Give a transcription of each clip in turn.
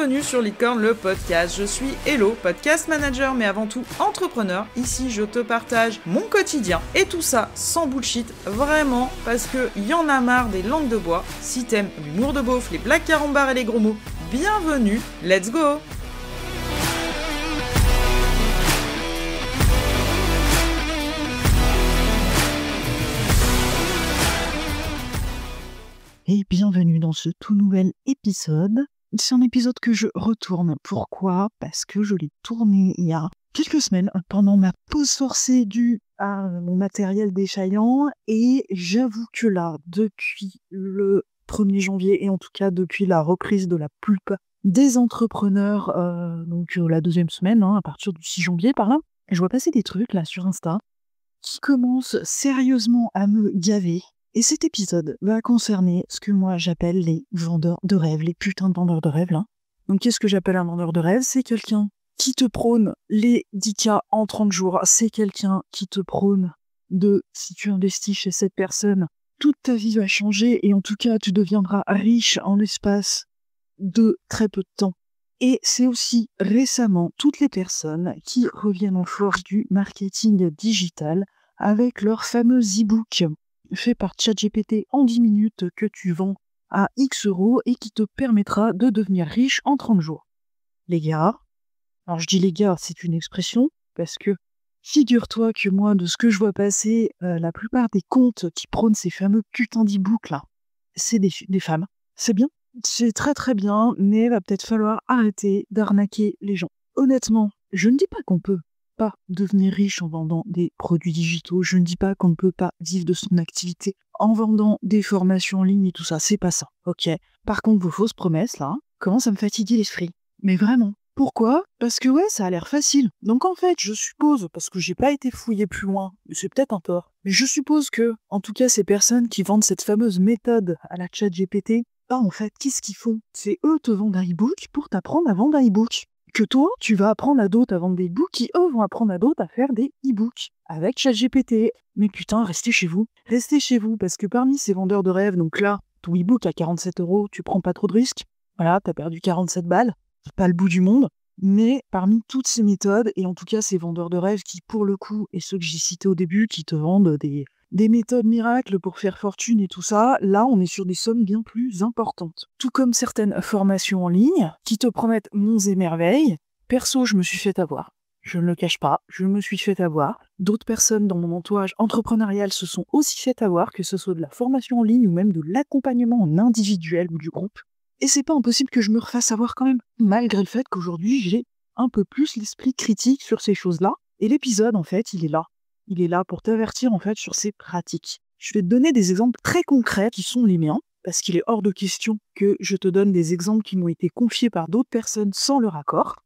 bienvenue sur Licorne le podcast. Je suis Hello, podcast manager, mais avant tout entrepreneur. Ici, je te partage mon quotidien et tout ça sans bullshit, vraiment, parce que y en a marre des langues de bois. Si t'aimes l'humour de beauf, les blagues carambars et les gros mots, bienvenue, let's go! Et bienvenue dans ce tout nouvel épisode. C'est un épisode que je retourne. Pourquoi ? Parce que je l'ai tourné il y a quelques semaines pendant ma pause forcée due à mon matériel défaillant. Et j'avoue que là, depuis le 1er janvier, et en tout cas depuis la reprise de la plupart des entrepreneurs, donc la deuxième semaine, à partir du 6 janvier par là, je vois passer des trucs là sur Insta qui commencent sérieusement à me gaver. Et cet épisode va concerner ce que moi j'appelle les vendeurs de rêves, les putains de vendeurs de rêves là. Donc qu'est-ce que j'appelle un vendeur de rêve ? C'est quelqu'un qui te prône les 10K en 30 jours. C'est quelqu'un qui te prône si tu investis chez cette personne, toute ta vie va changer et en tout cas tu deviendras riche en l'espace de très peu de temps. Et c'est aussi récemment toutes les personnes qui reviennent en force du marketing digital avec leur fameux e-book fait par ChatGPT en 10 minutes que tu vends à X euros et qui te permettra de devenir riche en 30 jours. Les gars, alors je dis les gars, c'est une expression, parce que figure-toi que moi, de ce que je vois passer, la plupart des comptes qui prônent ces fameux putains d'e-books là, c'est des femmes. C'est bien, c'est très très bien, mais il va peut-être falloir arrêter d'arnaquer les gens. Honnêtement, je ne dis pas qu'on peut pas devenir riche en vendant des produits digitaux. Je ne dis pas qu'on ne peut pas vivre de son activité en vendant des formations en ligne et tout ça. C'est pas ça, ok ? Par contre, vos fausses promesses, là, commencent à me fatiguer l'esprit. Mais vraiment. Pourquoi ? Parce que ouais, ça a l'air facile. Donc en fait, je suppose, parce que j'ai pas été fouillé plus loin, mais c'est peut-être un tort, mais je suppose que, en tout cas, ces personnes qui vendent cette fameuse méthode à la ChatGPT, en fait, qu'est-ce qu'ils font ? C'est eux te vendent un e-book pour t'apprendre à vendre un e-book. Que toi, tu vas apprendre à d'autres à vendre des e-books qui, eux, vont apprendre à d'autres à faire des e-books avec ChatGPT. Mais putain, restez chez vous. Restez chez vous, parce que parmi ces vendeurs de rêves, donc là, ton e-book à 47 euros, tu prends pas trop de risques. Voilà, t'as perdu 47 balles. C'est pas le bout du monde. Mais parmi toutes ces méthodes, et en tout cas ces vendeurs de rêves qui, pour le coup, et ceux que j'ai cités au début, qui te vendent des méthodes miracles pour faire fortune et tout ça, là on est sur des sommes bien plus importantes. Tout comme certaines formations en ligne qui te promettent monts et merveilles. Perso, je me suis fait avoir. Je ne le cache pas, je me suis fait avoir. D'autres personnes dans mon entourage entrepreneurial se sont aussi fait avoir, que ce soit de la formation en ligne ou même de l'accompagnement en individuel ou du groupe. Et c'est pas impossible que je me refasse avoir quand même, malgré le fait qu'aujourd'hui j'ai un peu plus l'esprit critique sur ces choses-là. Et l'épisode, en fait, il est là. Il est là pour t'avertir en fait sur ces pratiques. Je vais te donner des exemples très concrets qui sont les miens, parce qu'il est hors de question que je te donne des exemples qui m'ont été confiés par d'autres personnes sans leur accord.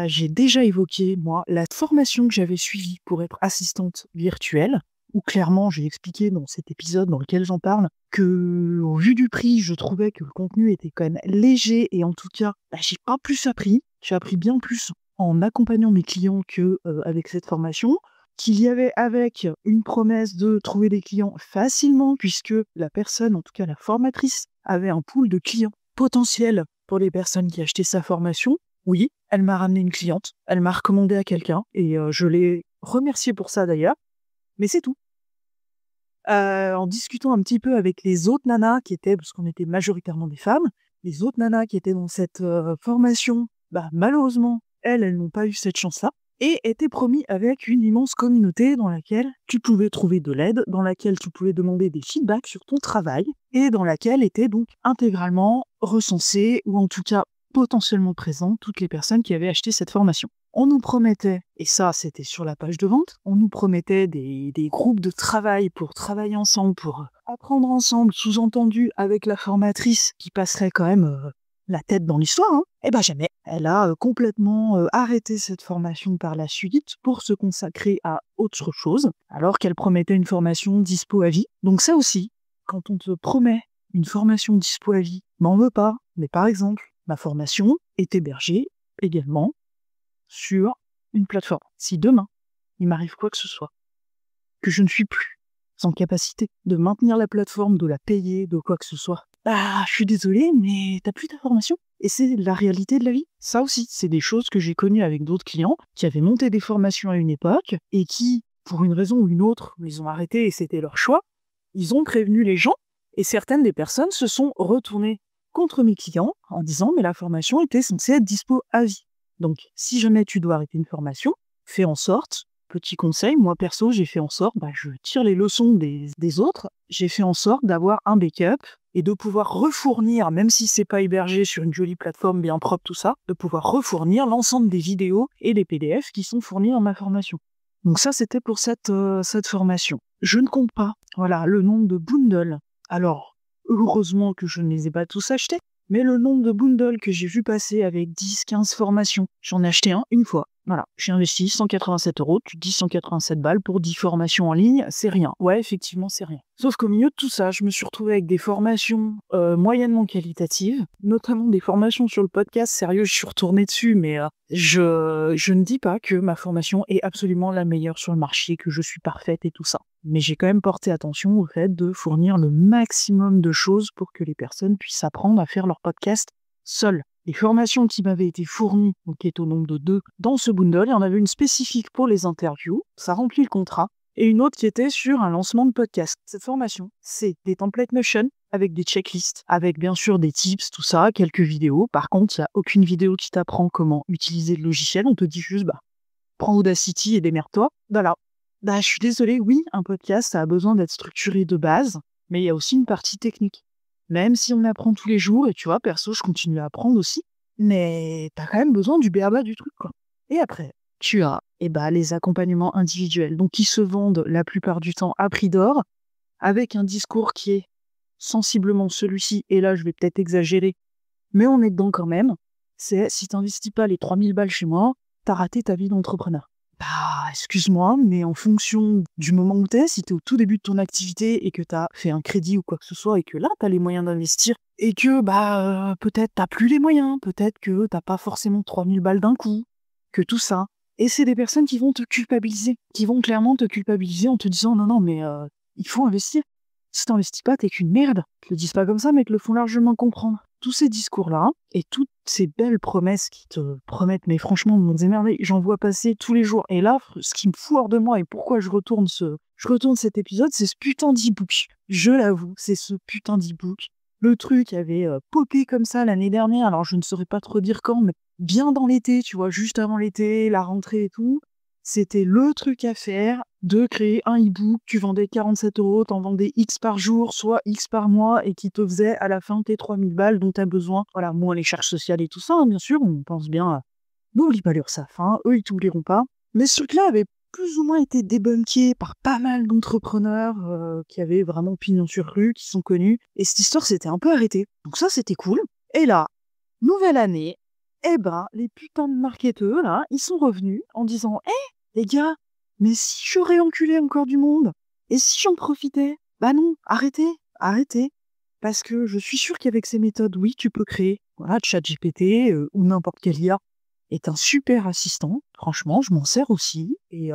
J'ai déjà évoqué, moi, la formation que j'avais suivie pour être assistante virtuelle, où clairement j'ai expliqué dans cet épisode dans lequel j'en parle que, au vu du prix, je trouvais que le contenu était quand même léger et en tout cas, j'ai pas plus appris. J'ai appris bien plus en accompagnant mes clients que avec cette formation. Qu'il y avait avec une promesse de trouver des clients facilement, puisque la personne, en tout cas la formatrice, avait un pool de clients potentiels pour les personnes qui achetaient sa formation. Oui, elle m'a ramené une cliente, elle m'a recommandé à quelqu'un, et je l'ai remerciée pour ça d'ailleurs, mais c'est tout. En discutant un petit peu avec les autres nanas qui étaient, parce qu'on était majoritairement des femmes, les autres nanas qui étaient dans cette formation, malheureusement, elles n'ont pas eu cette chance-là. Et était promis avec une immense communauté dans laquelle tu pouvais trouver de l'aide, dans laquelle tu pouvais demander des feedbacks sur ton travail, et dans laquelle étaient donc intégralement recensées, ou en tout cas potentiellement présentes, toutes les personnes qui avaient acheté cette formation. On nous promettait, et ça c'était sur la page de vente, on nous promettait des groupes de travail pour travailler ensemble, pour apprendre ensemble, sous-entendu avec la formatrice qui passerait quand même la tête dans l'histoire, Eh ben jamais. Elle a complètement arrêté cette formation par la suite pour se consacrer à autre chose, alors qu'elle promettait une formation dispo à vie. Donc ça aussi, quand on te promet une formation dispo à vie, m'en veux pas. Mais par exemple, ma formation est hébergée également sur une plateforme. Si demain, il m'arrive quoi que ce soit, que je ne suis plus en capacité de maintenir la plateforme, de la payer, de quoi que ce soit, je suis désolée, mais t'as plus ta formation. Et c'est la réalité de la vie. Ça aussi, c'est des choses que j'ai connues avec d'autres clients qui avaient monté des formations à une époque et qui, pour une raison ou une autre, ils ont arrêté et c'était leur choix, ils ont prévenu les gens et certaines des personnes se sont retournées contre mes clients en disant « mais la formation était censée être dispo à vie ». Donc, si jamais tu dois arrêter une formation, fais en sorte, petit conseil, moi perso, j'ai fait en sorte, je tire les leçons des autres, j'ai fait en sorte d'avoir un backup et de pouvoir refournir, même si c'est pas hébergé sur une jolie plateforme bien propre, tout ça, de pouvoir refournir l'ensemble des vidéos et des PDF qui sont fournis dans ma formation. Donc ça, c'était pour cette formation. Je ne compte pas, le nombre de bundles. Alors, heureusement que je ne les ai pas tous achetés, mais le nombre de bundles que j'ai vu passer avec 10-15 formations, j'en ai acheté un une fois. Voilà, j'ai investi 187 €, tu te dis 187 balles pour 10 formations en ligne, c'est rien. Ouais, effectivement, c'est rien. Sauf qu'au milieu de tout ça, je me suis retrouvée avec des formations moyennement qualitatives, notamment des formations sur le podcast. Sérieux, je suis retournée dessus, mais je ne dis pas que ma formation est absolument la meilleure sur le marché, que je suis parfaite et tout ça. Mais j'ai quand même porté attention au fait de fournir le maximum de choses pour que les personnes puissent apprendre à faire leur podcast seules. Les formations qui m'avaient été fournies, qui est au nombre de 2, dans ce bundle, il y en avait une spécifique pour les interviews, ça remplit le contrat, et une autre qui était sur un lancement de podcast. Cette formation, c'est des templates Notion avec des checklists, avec bien sûr des tips, tout ça, quelques vidéos. Par contre, il n'y a aucune vidéo qui t'apprend comment utiliser le logiciel, on te dit juste, prends Audacity et démerde-toi. Voilà. Je suis désolée, oui, un podcast, ça a besoin d'être structuré de base, mais il y a aussi une partie technique. Même si on apprend tous les jours, et tu vois, perso, je continue à apprendre aussi, mais t'as quand même besoin du b.a-ba du truc, quoi. Et après, tu as les accompagnements individuels, donc qui se vendent la plupart du temps à prix d'or, avec un discours qui est sensiblement celui-ci, et là, je vais peut-être exagérer, mais on est dedans quand même, c'est si t'investis pas les 3000 balles chez moi, t'as raté ta vie d'entrepreneur. Excuse-moi, mais en fonction du moment où t'es, si t'es au tout début de ton activité et que t'as fait un crédit ou quoi que ce soit et que là, t'as les moyens d'investir et que, peut-être t'as plus les moyens, peut-être que t'as pas forcément 3000 balles d'un coup, que tout ça. Et c'est des personnes qui vont te culpabiliser, qui vont clairement te culpabiliser en te disant non, mais il faut investir. Si t'investis pas, t'es qu'une merde. Ils le disent pas comme ça, mais ils te le font largement comprendre. Tous ces discours-là et toutes ces belles promesses qui te promettent, mais franchement, de nous émerder, j'en vois passer tous les jours. Et là, ce qui me fout hors de moi et pourquoi je retourne cet épisode, c'est ce putain d'e-book. Je l'avoue, c'est ce putain d'e-book. Le truc avait popé comme ça l'année dernière, alors je ne saurais pas trop dire quand, mais bien dans l'été, tu vois, juste avant l'été, la rentrée et tout. C'était le truc à faire de créer un e-book, tu vendais 47 €, t'en vendais X par jour, soit X par mois, et qui te faisait à la fin tes 3000 balles dont t'as besoin. Voilà, moins les charges sociales et tout ça, bien sûr, on pense bien à... N'oublie pas l'URSSAF, eux ils t'oublieront pas. Mais ce truc-là avait plus ou moins été débunké par pas mal d'entrepreneurs qui avaient vraiment pignon sur rue, qui sont connus, et cette histoire s'était un peu arrêtée. Donc ça, c'était cool. Et là, nouvelle année, les putains de marketeurs, là, ils sont revenus en disant « les gars, mais si j'aurais enculé encore du monde, et si j'en profitais ?» Non, arrêtez. Parce que je suis sûre qu'avec ces méthodes, oui, tu peux créer. Voilà, ChatGPT ou n'importe quel IA est un super assistant. Franchement, je m'en sers aussi, et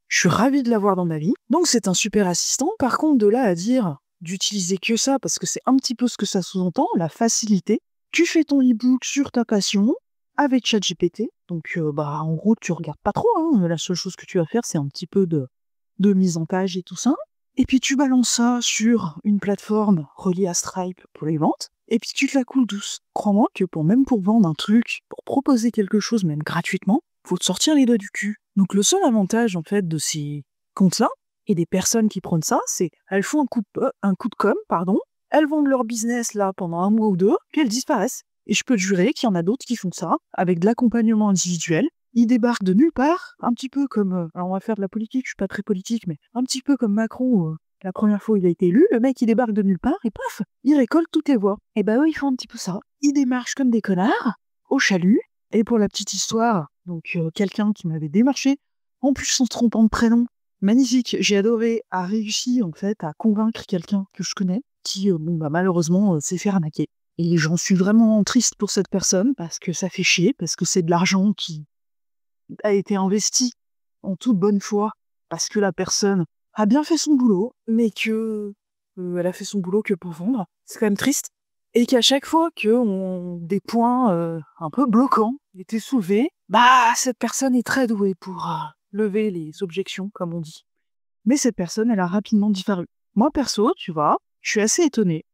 je suis ravie de l'avoir dans ma vie. Donc c'est un super assistant. Par contre, de là à dire d'utiliser que ça, parce que c'est un petit peu ce que ça sous-entend, la facilité. Tu fais ton e-book sur ta passion avec ChatGPT. Donc, en gros, tu regardes pas trop. La seule chose que tu vas faire, c'est un petit peu de mise en page et tout ça. Et puis, tu balances ça sur une plateforme reliée à Stripe pour les ventes. Et puis, tu te la coules douce. Crois-moi que pour vendre un truc, pour proposer quelque chose, même gratuitement, faut te sortir les doigts du cul. Donc, le seul avantage, en fait, de ces comptes-là et des personnes qui prennent ça, c'est elles font un coup de com', elles vendent leur business là pendant un mois ou deux, puis elles disparaissent. Et je peux te jurer qu'il y en a d'autres qui font ça, avec de l'accompagnement individuel. Ils débarquent de nulle part, un petit peu comme... alors on va faire de la politique, je suis pas très politique, mais un petit peu comme Macron, la première fois où il a été élu, le mec il débarque de nulle part, et paf, il récolte toutes les voix. Et eux ils font un petit peu ça. Ils démarchent comme des connards, au chalut. Et pour la petite histoire, donc quelqu'un qui m'avait démarché, en plus sans se trompant de prénom, magnifique, j'ai adoré, a réussi en fait à convaincre quelqu'un que je connais, qui malheureusement s'est fait arnaquer. Et j'en suis vraiment triste pour cette personne, parce que ça fait chier, parce que c'est de l'argent qui a été investi en toute bonne foi, parce que la personne a bien fait son boulot, mais que elle a fait son boulot que pour vendre. C'est quand même triste. et qu'à chaque fois que des points un peu bloquants étaient soulevés, cette personne est très douée pour lever les objections, comme on dit. Mais cette personne, elle a rapidement disparu. Moi, perso, tu vois, je suis assez étonnée.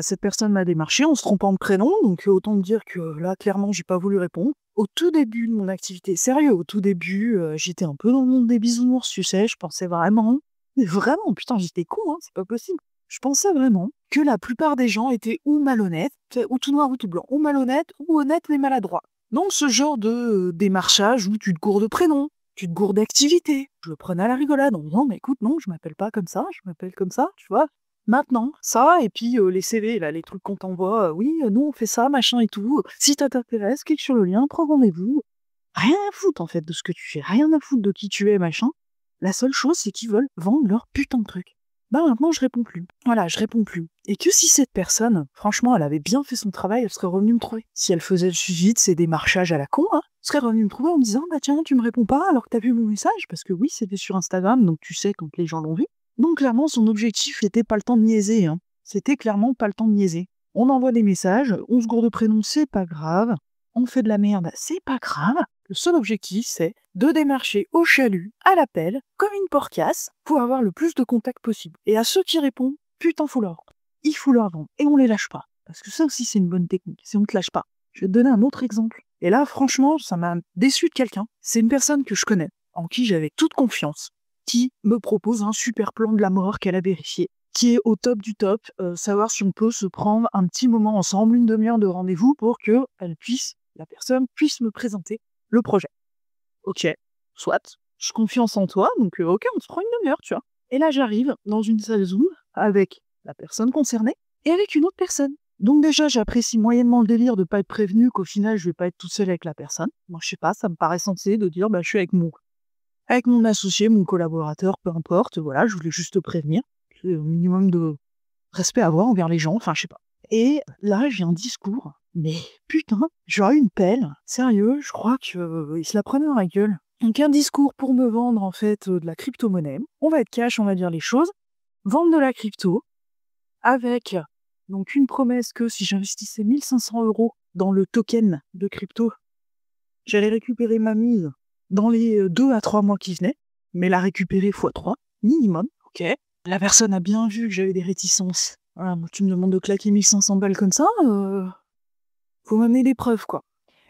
Cette personne m'a démarché en se trompant de prénom, donc autant me dire que là, clairement, j'ai pas voulu répondre. Au tout début de mon activité, sérieux, au tout début, j'étais un peu dans le monde des bisounours, tu sais, je pensais vraiment, mais vraiment, putain, j'étais con, hein, c'est pas possible. Je pensais vraiment que la plupart des gens étaient ou malhonnêtes, ou tout noir ou tout blanc, ou malhonnêtes, ou honnêtes mais maladroits. Donc ce genre de démarchage où tu te gourdes de prénom, tu te gourdes d'activité. Je le prenais à la rigolade en disant, mais écoute, non, je m'appelle pas comme ça, je m'appelle comme ça, tu vois. Maintenant, ça, et puis les CV, là, les trucs qu'on t'envoie, oui, nous on fait ça, machin et tout. Si ça t'intéresse, clique sur le lien, prends rendez-vous. Rien à foutre en fait de ce que tu fais, rien à foutre de qui tu es, machin. La seule chose, c'est qu'ils veulent vendre leur putain de truc. Maintenant, je réponds plus. Voilà, je réponds plus. Et que si cette personne, franchement, elle avait bien fait son travail, elle serait revenue me trouver. Si elle faisait le suivi de ses démarchages à la con, elle serait revenue me trouver en me disant, tiens, tu me réponds pas alors que t'as vu mon message, parce que oui, c'était sur Instagram, donc tu sais quand les gens l'ont vu. Donc clairement, son objectif n'était pas le temps de niaiser, hein. C'était clairement pas le temps de niaiser. On envoie des messages, on se gourde de prénom, c'est pas grave. On fait de la merde, c'est pas grave. Le seul objectif, c'est de démarcher au chalut, à l'appel, comme une porcasse, pour avoir le plus de contacts possible. Et à ceux qui répondent, putain, faut leur vendre. Il faut leur vendre. Et on les lâche pas. Parce que ça aussi, c'est une bonne technique. Si on te lâche pas. Je vais te donner un autre exemple. Et là, franchement, ça m'a déçu de quelqu'un. C'est une personne que je connais, en qui j'avais toute confiance, qui me propose un super plan de la mort qu'elle a vérifié, qui est au top du top, savoir si on peut se prendre un petit moment ensemble, une demi-heure de rendez-vous pour que la personne puisse me présenter le projet. Ok, soit, j'ai confiance en toi, donc ok, on se prend une demi-heure, tu vois. Et là, j'arrive dans une salle Zoom avec la personne concernée et avec une autre personne. Donc déjà, j'apprécie moyennement le délire de pas être prévenu qu'au final, je vais pas être toute seule avec la personne. Moi, je sais pas, ça me paraît sensé de dire, je suis avec mon associé, mon collaborateur, peu importe, voilà, je voulais juste te prévenir. C'est au minimum de respect à avoir envers les gens, enfin, je sais pas. Et là, j'ai un discours, mais putain, j'aurais une pelle, sérieux, je crois qu'il se la prenait dans la gueule. Donc un discours pour me vendre, en fait, de la crypto-monnaie. On va être cash, on va dire les choses. Vendre de la crypto, avec donc une promesse que si j'investissais 1500 € dans le token de crypto, j'allais récupérer ma mise dans les 2 à 3 mois qui venaient, mais la récupérer x3, minimum, ok. La personne a bien vu que j'avais des réticences. Voilà, moi, tu me demandes de claquer 1500 balles comme ça, faut m'amener des preuves, quoi.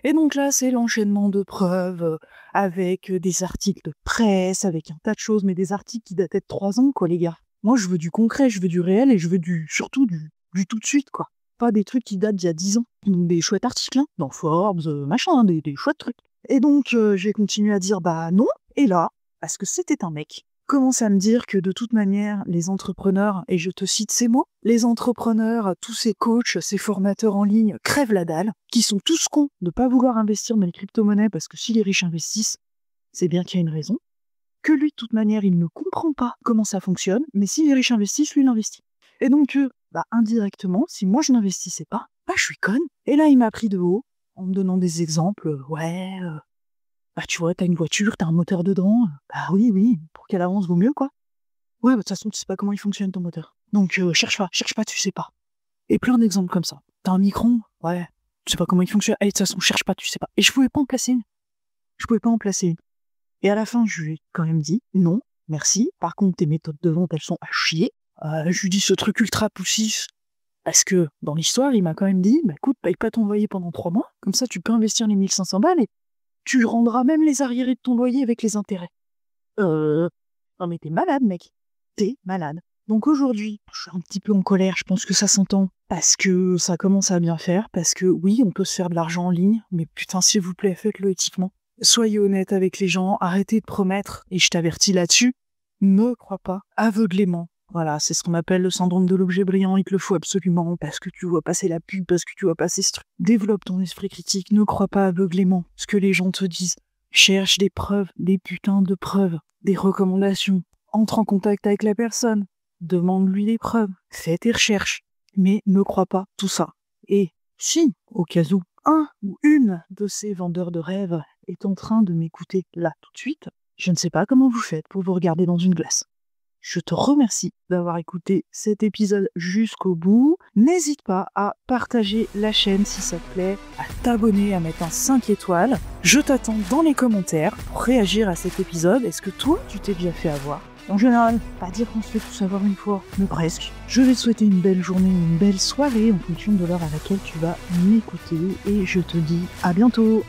Et donc là, c'est l'enchaînement de preuves, avec des articles de presse, avec un tas de choses, mais des articles qui dataient de 3 ans, quoi, les gars. Moi, je veux du concret, je veux du réel, et je veux surtout du tout de suite, quoi. Pas des trucs qui datent d'il y a 10 ans. Donc des chouettes articles, hein, dans Forbes, machin, hein, des chouettes trucs. Et donc, j'ai continué à dire, non. Et là, parce que c'était un mec, commence à me dire que de toute manière, les entrepreneurs, et je te cite ces mots, les entrepreneurs, tous ces coachs, ces formateurs en ligne crèvent la dalle, qui sont tous cons de pas vouloir investir dans les crypto-monnaies parce que si les riches investissent, c'est bien qu'il y a une raison, que lui, de toute manière, il ne comprend pas comment ça fonctionne, mais si les riches investissent, lui, il investit. Et donc, indirectement, si moi je n'investissais pas, je suis conne. Et là, il m'a pris de haut, en me donnant des exemples, tu vois, t'as une voiture, t'as un moteur dedans. Oui, pour qu'elle avance, vaut mieux, quoi. Ouais, de toute façon, tu sais pas comment il fonctionne ton moteur. Donc, cherche pas, tu sais pas. Et plein d'exemples comme ça. T'as un micron, ouais, tu sais pas comment il fonctionne. Allez, de toute façon, cherche pas, tu sais pas. Et je pouvais pas en placer une. Et à la fin, je lui ai quand même dit, non, merci. Par contre, tes méthodes de vente, elles sont à chier. Je lui dis ce truc ultra poussif. Parce que, dans l'histoire, il m'a quand même dit, écoute, paye pas ton loyer pendant 3 mois. Comme ça, tu peux investir les 1500 balles et tu rendras même les arriérés de ton loyer avec les intérêts. Non mais t'es malade, mec. T'es malade. Donc aujourd'hui, je suis un petit peu en colère, je pense que ça s'entend. Parce que ça commence à bien faire, parce que oui, on peut se faire de l'argent en ligne, mais putain, s'il vous plaît, faites-le éthiquement. Soyez honnête avec les gens, arrêtez de promettre, et je t'avertis là-dessus, ne crois pas aveuglément. Voilà, c'est ce qu'on appelle le syndrome de l'objet brillant, il te le faut absolument, parce que tu vois passer la pub, parce que tu vois passer ce truc. Développe ton esprit critique, ne crois pas aveuglément ce que les gens te disent. Cherche des preuves, des putains de preuves, des recommandations. Entre en contact avec la personne, demande-lui des preuves, fais tes recherches, mais ne crois pas tout ça. Et si, au cas où, un ou une de ces vendeurs de rêves est en train de m'écouter là tout de suite, je ne sais pas comment vous faites pour vous regarder dans une glace. Je te remercie d'avoir écouté cet épisode jusqu'au bout. N'hésite pas à partager la chaîne si ça te plaît, à t'abonner, à mettre un 5 étoiles. Je t'attends dans les commentaires pour réagir à cet épisode. Est-ce que toi, tu t'es déjà fait avoir ? En général, pas dire qu'on se fait tout savoir une fois, mais presque. Je vais te souhaiter une belle journée, une belle soirée en fonction de l'heure à laquelle tu vas m'écouter. Et je te dis à bientôt.